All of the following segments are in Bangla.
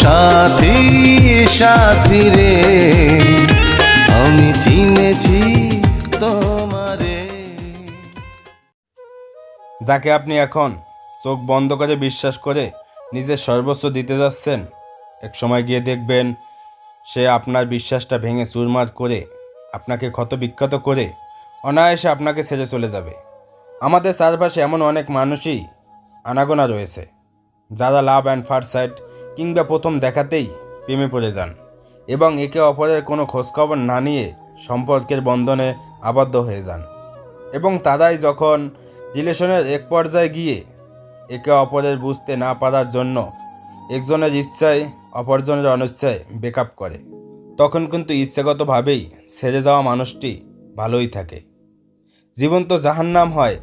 সাথী সাথী রে, আমি চিনেছি তোমারে। যাকে আপনি এখন চোখ বন্ধ করে বিশ্বাস করে নিজের সর্বস্ব দিতে যাচ্ছেন, এক সময় গিয়ে দেখবেন সে আপনার বিশ্বাসটা ভেঙে চুরমার করে, আপনাকে ক্ষতবিক্ষত করে অনায়াসে আপনাকে ছেড়ে চলে যাবে। আমাদের চারপাশে এমন অনেক মানুষই আনাগোনা রয়েছে যারা লাভ অ্যান্ড ফার্স্ট সাইট কিংবা প্রথম দেখাতেই প্রেমে পড়ে যান এবং একে অপরের কোনো খোঁজখবর না নিয়ে সম্পর্কের বন্ধনে আবদ্ধ হয়ে যান, এবং তারাই যখন রিলেশনের এক পর্যায়ে গিয়ে একে অপরের বুঝতে না পারার জন্য একজনের ইচ্ছায় অপরজনের অনিচ্ছায় ব্রেকআপ করে, তখন কিন্তু ইচ্ছাগতভাবেই ছেড়ে যাওয়া মানুষটি ভালোই থাকে। জীবন তো জাহান্নাম হয়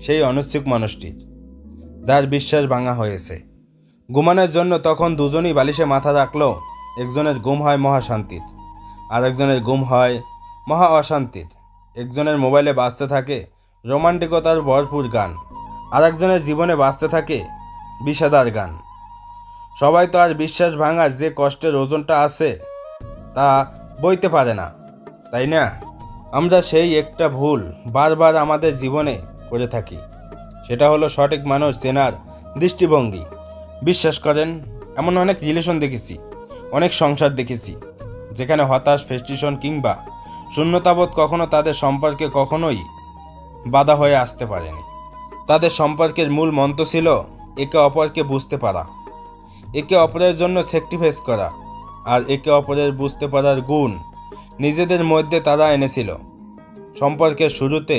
সেই অনিচ্ছুক মানুষটির, যার বিশ্বাস ভাঙা হয়েছে। ঘুমানোর জন্য তখন দুজনই বালিশে মাথা রাখলেও একজনের ঘুম হয় মহাশান্তির, আর একজনের ঘুম হয় মহা অশান্তির। একজনের মোবাইলে বাজতে থাকে রোমান্টিকতার ভরপুর গান, আর একজনের জীবনে বাজতে থাকে বিষাদার গান। সবাই তো আর বিশ্বাস ভাঙার যে কষ্টের ওজনটা আছে তা বইতে পারে না, তাই না? আমরা সেই একটা ভুল বারবার আমাদের জীবনে করে থাকি, সেটা হলো সঠিক মানুষ চেনার দৃষ্টিভঙ্গি। বিশ্বাস করেন, এমন অনেক রিলেশন দেখেছি, অনেক সংসার দেখেছি যেখানে হতাশ, ফ্রাস্ট্রেশন কিংবা শূন্যতাবোধ কখনো তাদের সম্পর্কে কখনোই বাধা হয়ে আসতে পারেনি। তাদের সম্পর্কের মূল মন্ত্র ছিল একে অপরকে বুঝতে পারা, একে অপরের জন্য স্যাক্রিফাইস করা, আর একে অপরের বুঝতে পারার গুণ নিজেদের মধ্যে তারা এনেছিল। সম্পর্কের শুরুতে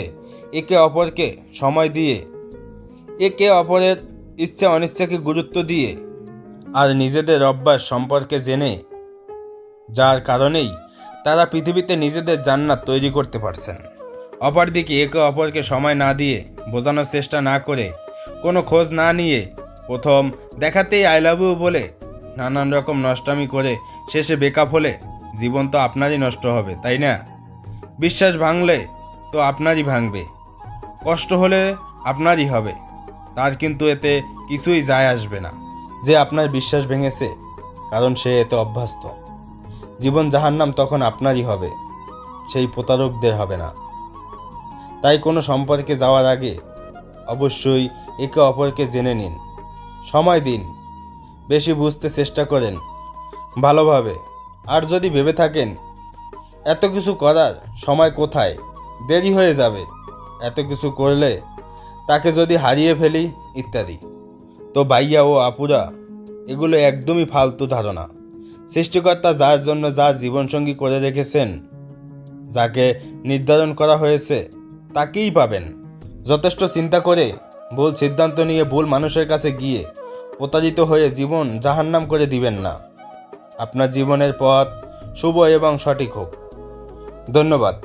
একে অপরকে সময় দিয়ে, একে অপরের ইচ্ছা অনিচ্ছাকে গুরুত্ব দিয়ে, আর নিজেদের অভ্যাস সম্পর্কে জেনে, যার কারণেই তারা পৃথিবীতে নিজেদের জান্নাত তৈরি করতে পারছেন। অপরদিকে একে অপরকে সময় না দিয়ে, বোঝানোর চেষ্টা না করে, কোনো খোঁজ না নিয়ে, প্রথম দেখাতেই আই লাভ ইউ বলে নানান রকম নষ্টামি করে শেষে ব্রেকআপ হলে জীবন তো আপনারই নষ্ট হবে, তাই না? বিশ্বাস ভাঙলে তো আপনারই ভাঙবে, কষ্ট হলে আপনারই হবে, তার কিন্তু এতে কিছুই যায় আসবে না যে আপনার বিশ্বাস ভেঙেছে, কারণ সে এতে অভ্যস্ত। জীবন জাহান্নাম তখন আপনারই হবে, সেই প্রতারকদের হবে না। তাই কোনো সম্পর্কে যাওয়ার আগে অবশ্যই একে অপরকে জেনে নিন, সময় দিন, বেশি বুঝতে চেষ্টা করেন ভালোভাবে। আর যদি ভেবে থাকেন এত কিছু করার সময় কোথায়, দেরি হয়ে যাবে, এত কিছু করলে তাকে যদি হারিয়ে ফেলি ইত্যাদি, তো ভাইয়া ও আপুরা, এগুলো একদমই ফালতু ধারণা। সৃষ্টিকর্তা যার জন্য যার জীবনসঙ্গী করে রেখেছেন, যাকে নির্ধারণ করা হয়েছে, তাকেই পাবেন। যথেষ্ট চিন্তা করে ভুল সিদ্ধান্ত নিয়ে ভুল মানুষের কাছে গিয়ে প্রতারিত হয়ে জীবন জাহান্নাম করে দিবেন না। আপনার জীবনের পথ শুভ এবং সঠিক হোক। ধন্যবাদ।